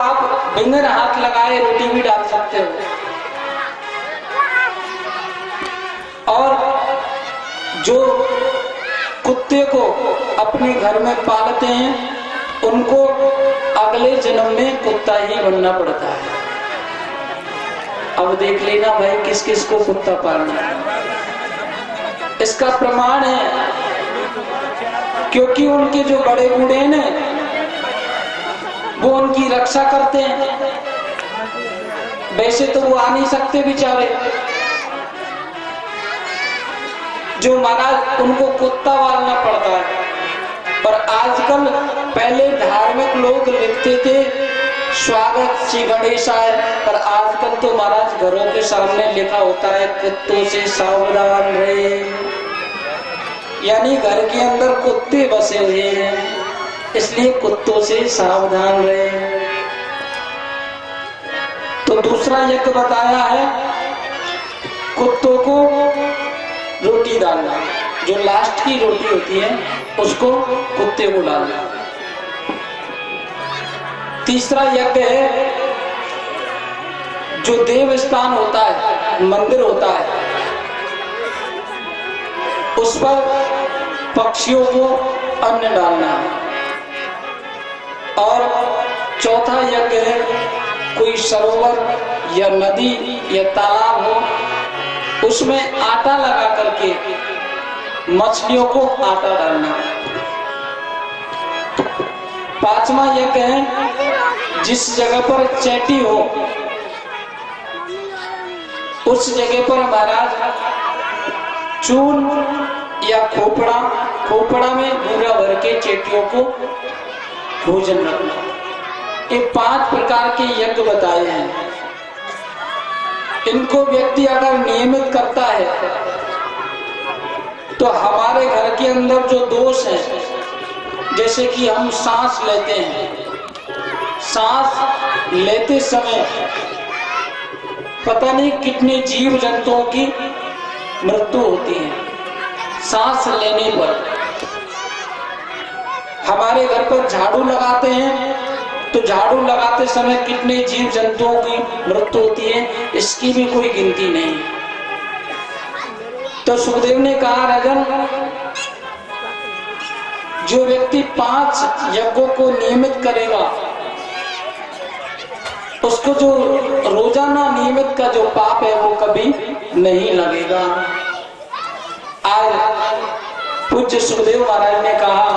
आप बिना हाथ लगाए रोटी भी डाल सकते हो। और जो कुत्ते को अपने घर में पालते हैं उनको अगले जन्म में कुत्ता ही बनना पड़ता है। अब देख लेना भाई किस किस को कुत्ता पालना है। इसका प्रमाण है क्योंकि उनके जो बड़े बूढ़े हैं ना वो उनकी रक्षा करते हैं। वैसे तो वो आ नहीं सकते बेचारे, जो महाराज उनको कुत्ता पालना पड़ता है। और आजकल पहले धार्मिक लोग लिखते थे स्वागत श्री गणेशाय, पर आजकल तो महाराज घरों के सामने लिखा होता है कुत्तों से सावधान रहे, यानी घर के अंदर कुत्ते बसे हुए हैं इसलिए कुत्तों से सावधान रहे। तो दूसरा यज्ञ बताया है कुत्तों को रोटी डालना, जो लास्ट की रोटी होती है उसको कुत्ते को डालना। तीसरा यज्ञ है जो देव स्थान होता है, मंदिर होता है, उस पर पक्षियों को अन्न डालना। और चौथा यज्ञ है कोई सरोवर या नदी या तालाब हो उसमें आटा लगा करके मछलियों को आटा डालना। पांचवा यज्ञ है जिस जगह पर चैटी हो उस जगह पर महाराज चून या खोपड़ा में बूरा भर के चेटियों को भोजन रखना। ये 5 प्रकार के यज्ञ बताए हैं। इनको व्यक्ति अगर नियमित करता है तो हमारे घर के अंदर जो दोष है, जैसे कि हम सांस लेते हैं, सांस लेते समय पता नहीं कितने जीव जंतुओं की मृत्यु होती है। सांस लेने पर हमारे घर पर झाड़ू लगाते हैं तो झाड़ू लगाते समय कितने जीव जंतुओं की मृत्यु होती है, इसकी भी कोई गिनती नहीं। तो सुखदेव ने कहा राजन, जो व्यक्ति 5 यज्ञों को नियमित करेगा उसको जो रोजाना नियमित का जो पाप है वो कभी नहीं लगेगा। आज पूज्य सुखदेव महाराज ने कहा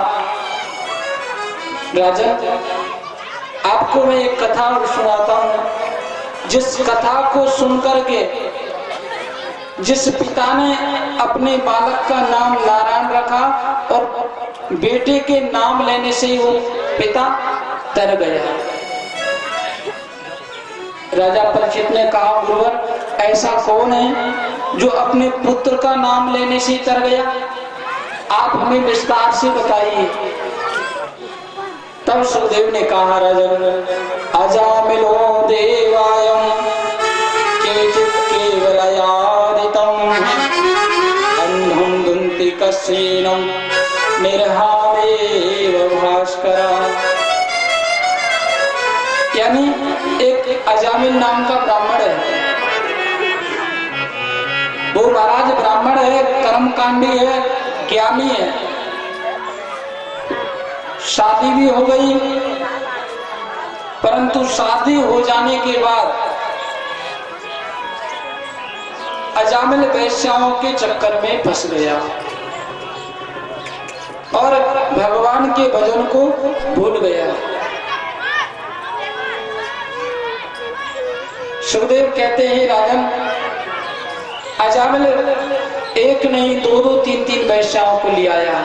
राजन, आपको मैं एक कथा सुनाता हूं। जिस कथा को सुनकर के जिस पिता ने अपने बालक का नाम नारायण रखा और बेटे के नाम लेने से वो पिता तर गया। राजा परीक्षित ने कहा गुरुवर, ऐसा कौन है जो अपने पुत्र का नाम लेने से तर गया? आप हमें विस्तार से बताइए। तब सुखदेव ने कहा राजन, अजामिलो देवायम केचित् केवलयादितम अंधं दुन्ति कस्येनं निर्हामेव भास्करा। यानी एक अजामिल नाम का ब्राह्मण है, वो महाराज ब्राह्मण है, कर्मकांडी है, ज्ञानी है, शादी भी हो गई, परंतु शादी हो जाने के बाद अजामिल वैश्याओं के चक्कर में फंस गया और भगवान के भजन को भूल गया। सुखदेव कहते हैं राजन, अजामिल एक नहीं 2-2, 3-3 वैश्याओं को ले आया।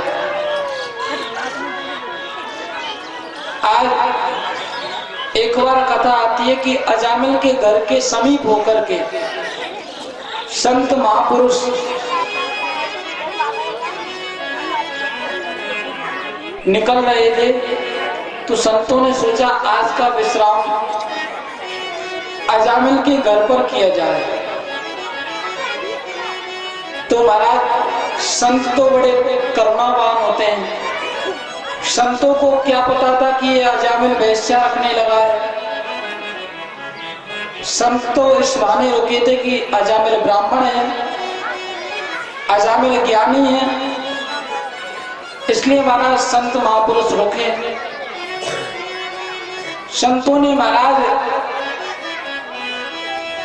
आज एक बार कथा आती है कि अजामिल के घर के समीप होकर के संत महापुरुष निकल रहे थे, तो संतों ने सोचा आज का विश्राम अजामिल के घर पर किया जाए। तो महाराज संत तो बड़े करुणावान होते हैं, संतों को क्या पता था कि ये अजामिल वैश्या रखने लगा है। संत तो इस बहाने रुके थे कि अजामिल ब्राह्मण है, अजामिल ज्ञानी है, इसलिए महाराज संत महापुरुष रुके। संतों ने महाराज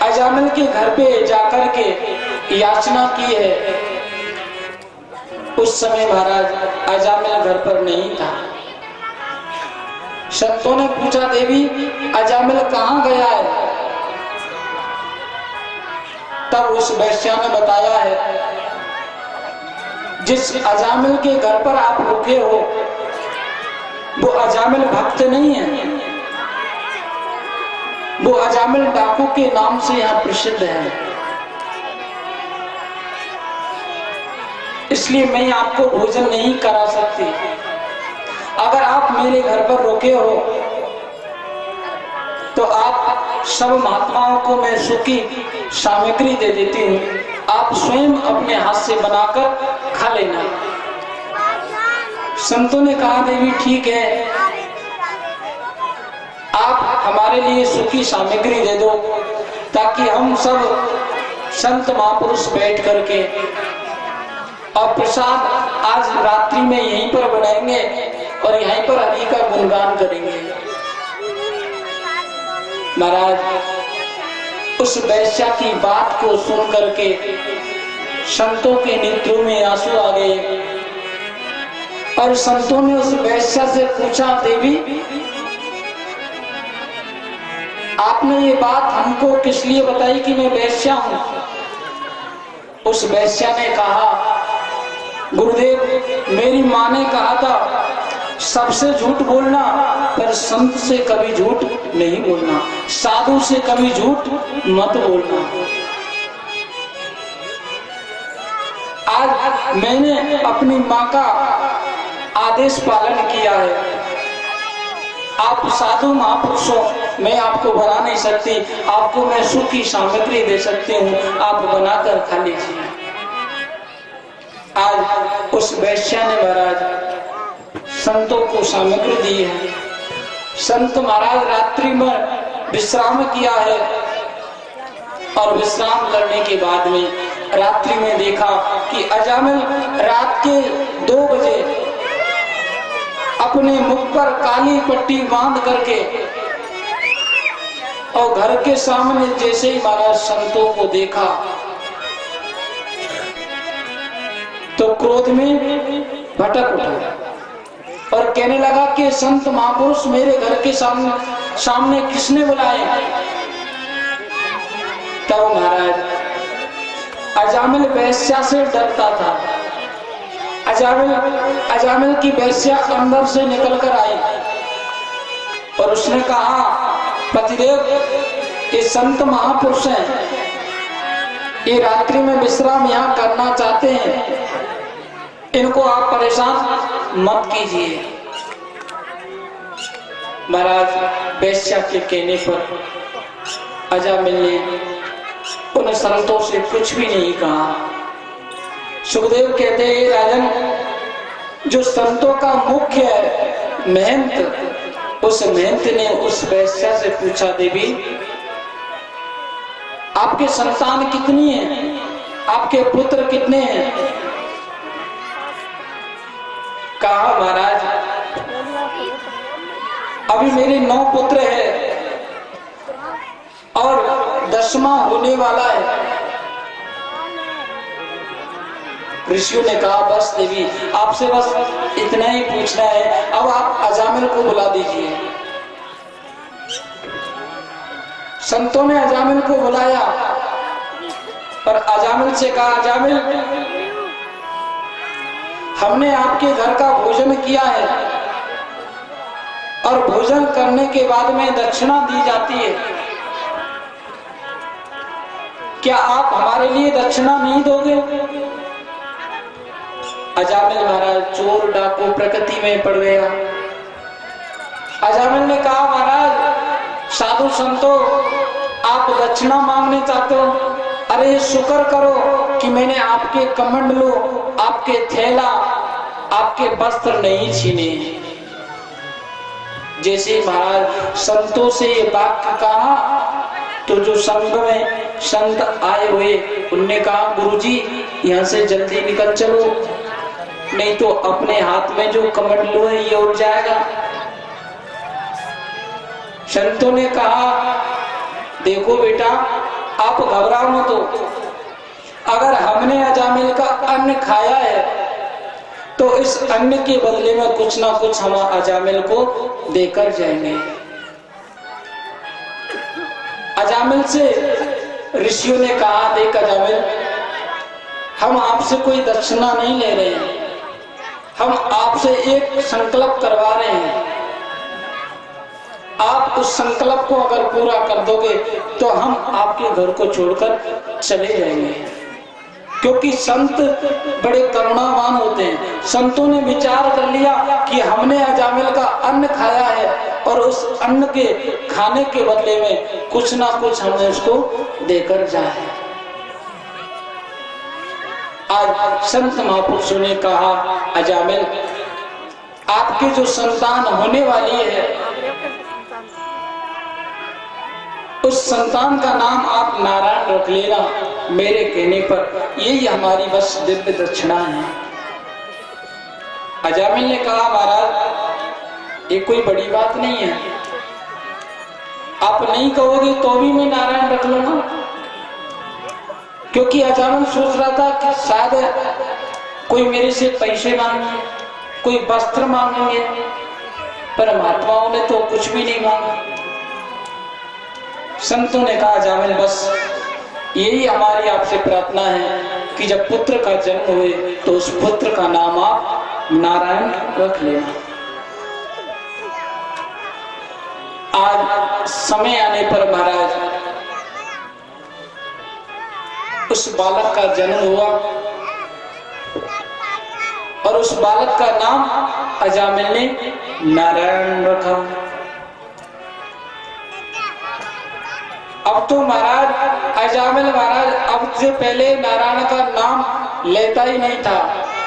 अजामिल के घर पे जाकर के याचना की है। उस समय महाराज अजामिल घर पर नहीं था। संतों ने पूछा, देवी अजामिल कहाँ गया है? तब उस वैश्या ने बताया है, जिस अजामिल के घर पर आप रुके हो वो अजामिल भक्त नहीं है, वो अजामिल डाकू के नाम से यहाँ प्रसिद्ध है। इसलिए मैं आपको भोजन नहीं करा सकती। अगर आप मेरे घर पर रुके हो तो आप सब महात्माओं को मैं सूखी सामग्री दे देती हूँ, आप स्वयं अपने हाथ से बनाकर खा लेना। संतों ने कहा, देवी ठीक है, आप हमारे लिए सूखी सामग्री दे दो ताकि हम सब संत महापुरुष बैठ करके और प्रसाद आज रात्रि में यहीं पर बनाएंगे और यहीं पर हरि का गुणगान करेंगे। महाराज उस वैश्या की बात को सुन करके संतों के नेत्रों में आंसू आ गए और संतों ने उस वैश्या से पूछा, देवी आपने ये बात हमको किस लिए बताई कि मैं वैश्या हूं? उस वैश्या ने कहा, गुरुदेव मेरी माँ ने कहा था सबसे झूठ बोलना पर संत से कभी झूठ नहीं बोलना, साधु से कभी झूठ मत बोलना। आज मैंने अपनी माँ का आदेश पालन किया है। आप साधु महापुरुषों, मैं आपको बना नहीं सकती, आपको मैं सूखी सामग्री दे सकती हूँ, आप बनाकर खा लीजिए। आज उस वैश्या ने महाराज संतों को सामग्री दी है। संत महाराज रात्रि में विश्राम किया है और विश्राम करने के बाद में रात्रि में देखा कि अजामिल रात के 2 बजे अपने मुख पर काली पट्टी बांध करके और घर के सामने जैसे ही महाराज संतों को देखा तो क्रोध में भटक उठा और कहने लगा कि संत महापुरुष मेरे घर के सामने किसने बुलाए? तब महाराज अजामिल वैश्या से डरता था। अजामिल की वैश्या अंदर से निकल कर आई और उसने कहा, पतिदेव ये संत महापुरुष हैं, ये रात्रि में विश्राम यहाँ करना चाहते हैं, इनको आप परेशान मत कीजिए। महाराज वैश्या के कहने पर अजामिल ने उन संतों से कुछ भी नहीं कहा। सुखदेव कहते हैं, राजन जो संतों का मुख्य है महंत, उस महंत ने उस वैश्या से पूछा, देवी आपके संतान कितनी है, आपके पुत्र कितने हैं? कहा, महाराज अभी मेरे 9 पुत्र हैं और 10वां होने वाला है। ऋषियों ने कहा, बस देवी आपसे बस इतना ही पूछना है, अब आप अजामिल को बुला दीजिए। संतों ने अजामिल को बुलाया और अजामिल से कहा, अजामिल हमने आपके घर का भोजन किया है और भोजन करने के बाद में दक्षिणा दी जाती है, क्या आप हमारे लिए दक्षिणा नहीं दोगे? अजामिल महाराज चोर डाकू प्रकृति में पड़ गया। अजामिल ने कहा, महाराज साधु संतों आप दक्षिणा मांगने चाहते हो? अरे शुक्र करो कि मैंने आपके कमंडलों, आपके थैला, आपके वस्त्र नहीं छीने। जैसे महाराज संतों से ये वाक्य कहा, तो जो संघ में संत आए हुए उनने कहा गुरुजी यहाँ से जल्दी निकल चलो, नहीं तो अपने हाथ में जो कमंडलू है ये उड़ जाएगा। संतों ने कहा देखो बेटा आप घबराओ मत, अगर हमने अजामिल का अन्न खाया है तो इस अन्न के बदले में कुछ ना कुछ हम अजामिल को देकर जाएंगे। अजामिल से ऋषियों ने कहा देख अजामिल, हम आपसे कोई दक्षिणा नहीं ले रहे हैं, हम आपसे एक संकल्प करवा रहे हैं। आप उस संकल्प को अगर पूरा कर दोगे तो हम आपके घर को छोड़कर चले जाएंगे। क्योंकि संत बड़े करुणावान होते हैं। संतों ने विचार कर लिया कि हमने अजामिल का अन्न खाया है और उस अन्न के खाने के बदले में कुछ ना कुछ हमें उसको देकर जाए। आज संत महापुरुषों ने कहा अजामिल आपके जो संतान होने वाली है उस संतान का नाम आप नारायण रख लेना मेरे कहने पर, यही हमारी बस दिव्य दक्षिणा है। अजामिल ने कहा महाराज ये कोई बड़ी बात नहीं है, आप नहीं कहोगे तो भी मैं नारायण रख लूंगा। क्योंकि अजामिल सोच रहा था कि शायद कोई मेरे से पैसे मांगे, कोई वस्त्र मांगेंगे, पर महात्माओं ने तो कुछ भी नहीं मांगा। संतों ने कहा अजामिल बस यही हमारी आपसे प्रार्थना है कि जब पुत्र का जन्म हुए तो उस पुत्र का नाम आप नारायण रख लेना। आज समय आने पर महाराज उस बालक का जन्म हुआ और उस बालक का नाम अजामिल ने नारायण रखा। अब तो महाराज अजामिल महाराज अब से पहले नारायण का नाम लेता ही नहीं था,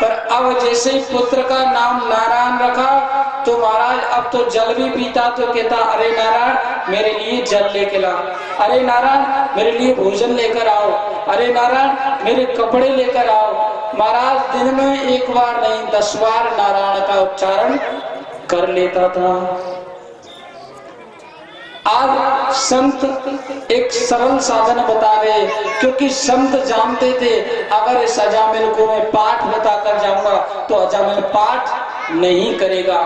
पर अब जैसे ही पुत्र का नाम नारायण रखा तो महाराज अब तो जल भी पीता तो कहता अरे नारायण मेरे लिए जल लेके लाओ, अरे नारायण मेरे लिए भोजन लेकर आओ, अरे नारायण मेरे कपड़े लेकर आओ। महाराज दिन में एक बार नहीं 10 बार नारायण का उच्चारण कर लेता था। आज संत एक सरल साधन बता रहे, क्योंकि संत जानते थे अगर इस अजामिल को मैं पाठ बताकर जाऊंगा तो अजामिल पाठ नहीं करेगा,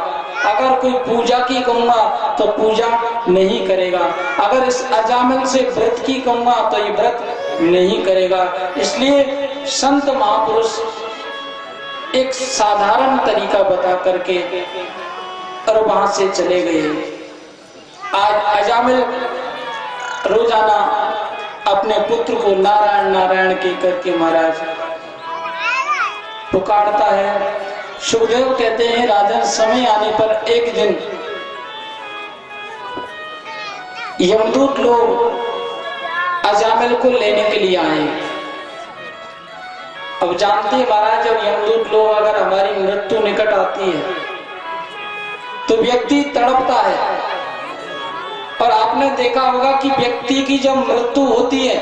अगर कोई पूजा की कहूंगा तो पूजा नहीं करेगा, अगर इस अजामिल से व्रत की कहूंगा तो ये व्रत नहीं करेगा। इसलिए संत महापुरुष एक साधारण तरीका बता करके और वहां से चले गए। आज अजामिल रोजाना अपने पुत्र को नारायण नारायण के करके महाराज पुकारता है। सुखदेव कहते हैं राजन समय आने पर एक दिन यमदूत लोग अजामिल को लेने के लिए आए। अब जानते हैं महाराज जब यमदूत लोग अगर हमारी मृत्यु निकट आती है तो व्यक्ति तड़पता है, और आपने देखा होगा कि व्यक्ति की जब मृत्यु होती है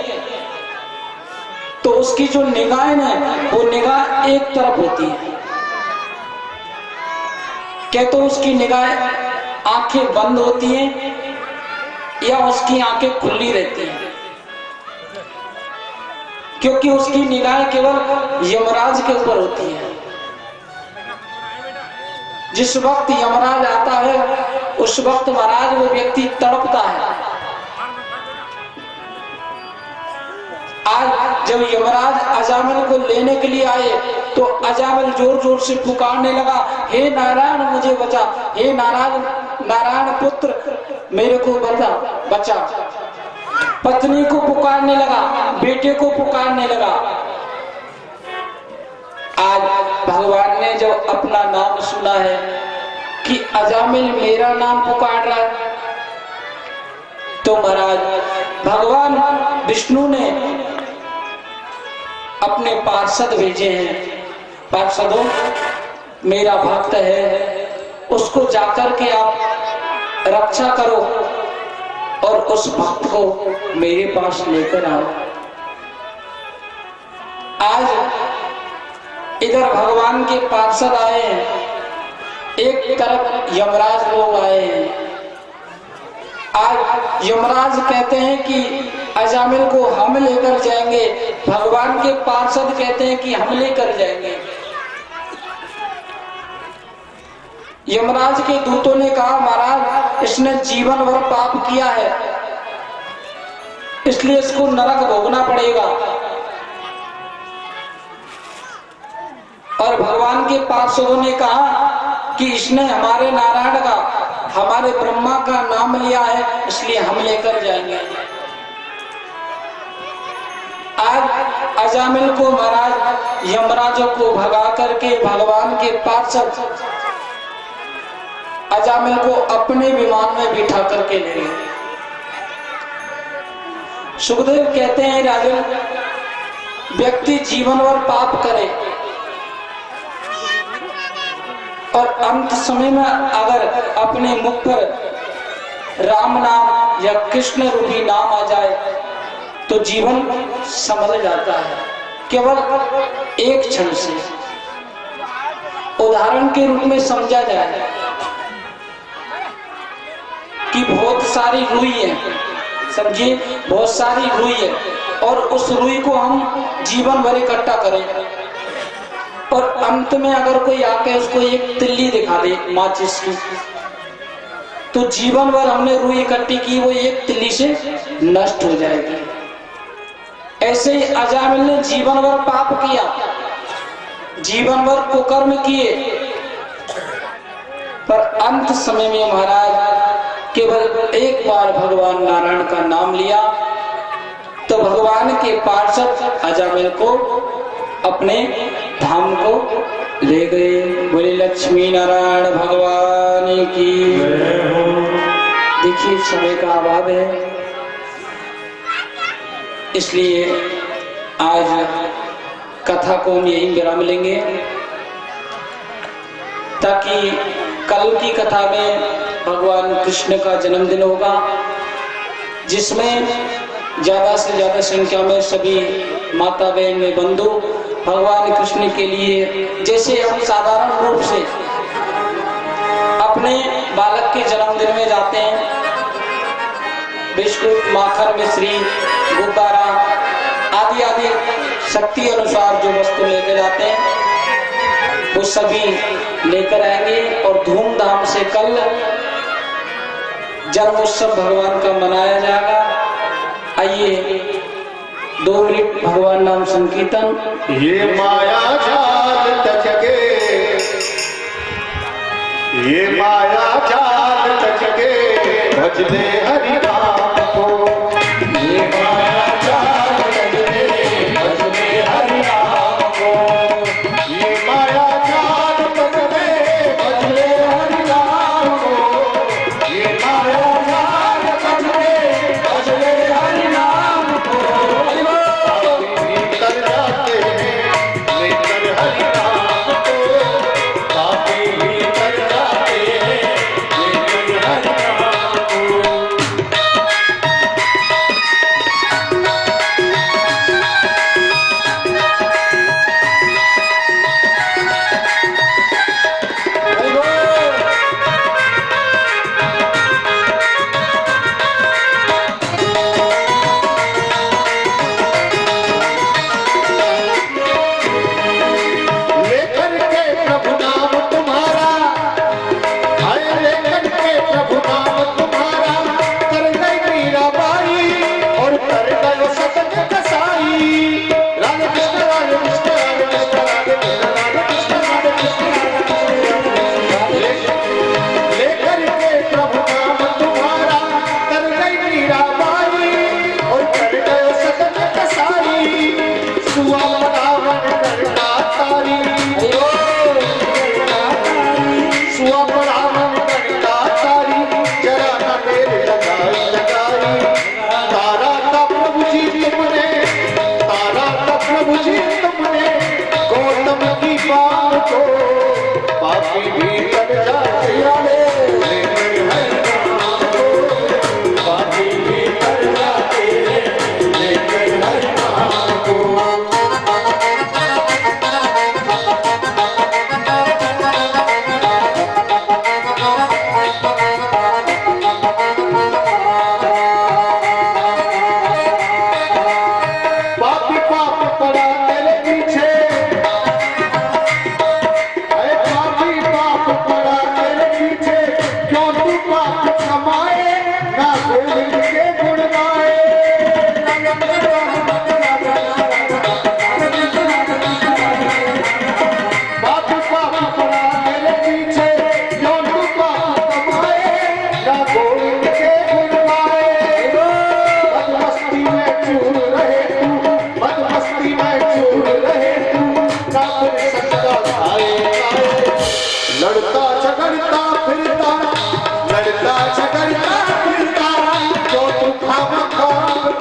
तो उसकी जो निगाहें है वो निगाह एक तरफ होती है, क्या तो उसकी निगाहें आंखें बंद होती हैं या उसकी आंखें खुली रहती हैं, क्योंकि उसकी निगाहें केवल यमराज के ऊपर होती है। जिस वक्त यमराज आता है उस वक्त महाराज वो व्यक्ति तड़पता है। आज जब यमराज अजामिल को लेने के लिए आए तो अजामिल जोर जोर से पुकारने लगा, हे नारायण मुझे बचा, हे नारायण पुत्र मेरे को बचा। पत्नी को पुकारने लगा, बेटे को पुकारने लगा। आज भगवान ने जब अपना नाम सुना है कि अजामिल मेरा नाम पुकार रहा है तो महाराज भगवान विष्णु ने अपने पार्षद भेजे हैं, पार्षदों मेरा भक्त है उसको जाकर के आप रक्षा करो, और उस भक्त को मेरे पास लेकर आओ। आज इधर भगवान के पार्षद आए हैं, एक तरफ यमराज लोग आए हैं। आज यमराज कहते हैं कि अजामिल को हम लेकर जाएंगे, भगवान के पार्षद कहते हैं कि हम लेकर जाएंगे। यमराज के दूतों ने कहा महाराज इसने जीवन भर पाप किया है, इसलिए इसको नरक भोगना पड़ेगा। और भगवान के पार्षदों ने कहा कि इसने हमारे नारायण का, हमारे ब्रह्मा का नाम लिया है, इसलिए हम लेकर जाएंगे। आज अजामिल को महाराज यमराजों को भगा करके भगवान के पार्षद अजामिल को अपने विमान में बिठा करके ले गए। सुखदेव कहते हैं राजन, व्यक्ति जीवन भर पाप करे और अंत समय में अगर अपने मुख पर राम नाम या कृष्ण रूपी नाम आ जाए तो जीवन संभल जाता है, केवल एक क्षण से। उदाहरण के रूप में समझा जाए कि बहुत सारी रुई है, समझिए बहुत सारी रुई है, और उस रुई को हम जीवन भर इकट्ठा करें और अंत में अगर कोई आके उसको एक तिल्ली दिखा दे माचिस की, तो जीवन भर हमने रुई इकट्ठी की वो एक तिल्ली से नष्ट हो जाएगी। ऐसे ही अजामिल ने जीवन भर पाप किया, जीवन भर कुकर्म किए, पर अंत समय में महाराज केवल एक बार भगवान नारायण का नाम लिया तो भगवान के पार्षद अजामिल को अपने धाम को ले गए। बोले लक्ष्मी नारायण भगवान की। देखिए समय का अभाव है, इसलिए आज कथा को हम यहीं विराम लेंगे, ताकि कल की कथा में भगवान कृष्ण का जन्मदिन होगा, जिसमें ज्यादा से ज्यादा संख्या में सभी माता बहन में बंधु भगवान कृष्ण के लिए, जैसे हम साधारण रूप से अपने बालक के जन्मदिन में जाते हैं, बिस्कुट, माखन, मिश्री, गुब्बारा आदि आदि शक्ति अनुसार जो वस्तु लेकर जाते हैं वो सभी लेकर आएंगे और धूमधाम से कल जन्म उत्सव भगवान का मनाया जाएगा। आइए 2 मिनट भगवान नाम संकीर्तन। ये माया जाल तजगे, ये माया जाल तजगे, भजले हरि नाम को। ये माया जाल तजगे, भजले हरि नाम को। ये माया जाल तजगे, भजले हरि नाम को। ये माया जाल तजगे, भजले हरि नाम को। लेकर जाते हैं, लेकर हरि नाम को। पापी लेकर जाते हैं, लेकर हरि नाम को।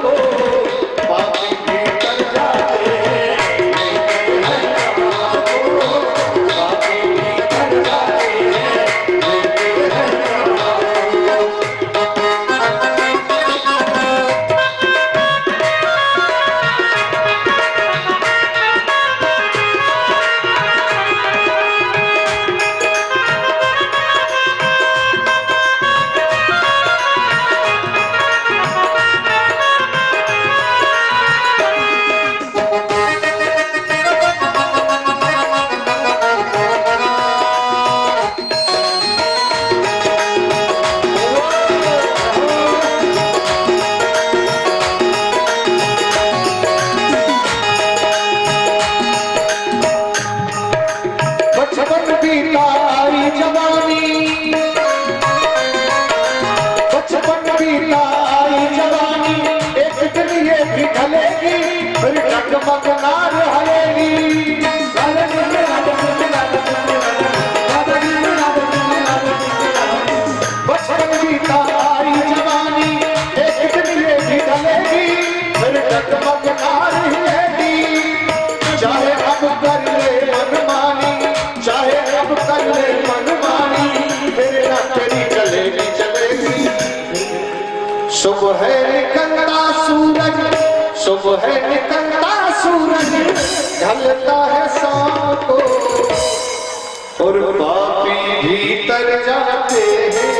को, पापी भीतर जाते हैं, पापी भीतर जाते हैं, लेते हैं बचपन बीताई जवानी, बचपन बीताई जवानी, एक दिन ये भी ढलेगी, फिर डगमग ना रहेगी। बचपन बीताई जवानी, एक दिन ये भी ढलेगी, फिर डगमग ना रहेगी। चाहे अब कर ले मनमानी, चाहे अब कर ले मनमानी, फिर ना तेरी चलेगी चलेगी। सुबह निकलता सूरज, सुबह निकलता सूरज, ढलता है शाम को, और पापी भीतर जाते हैं,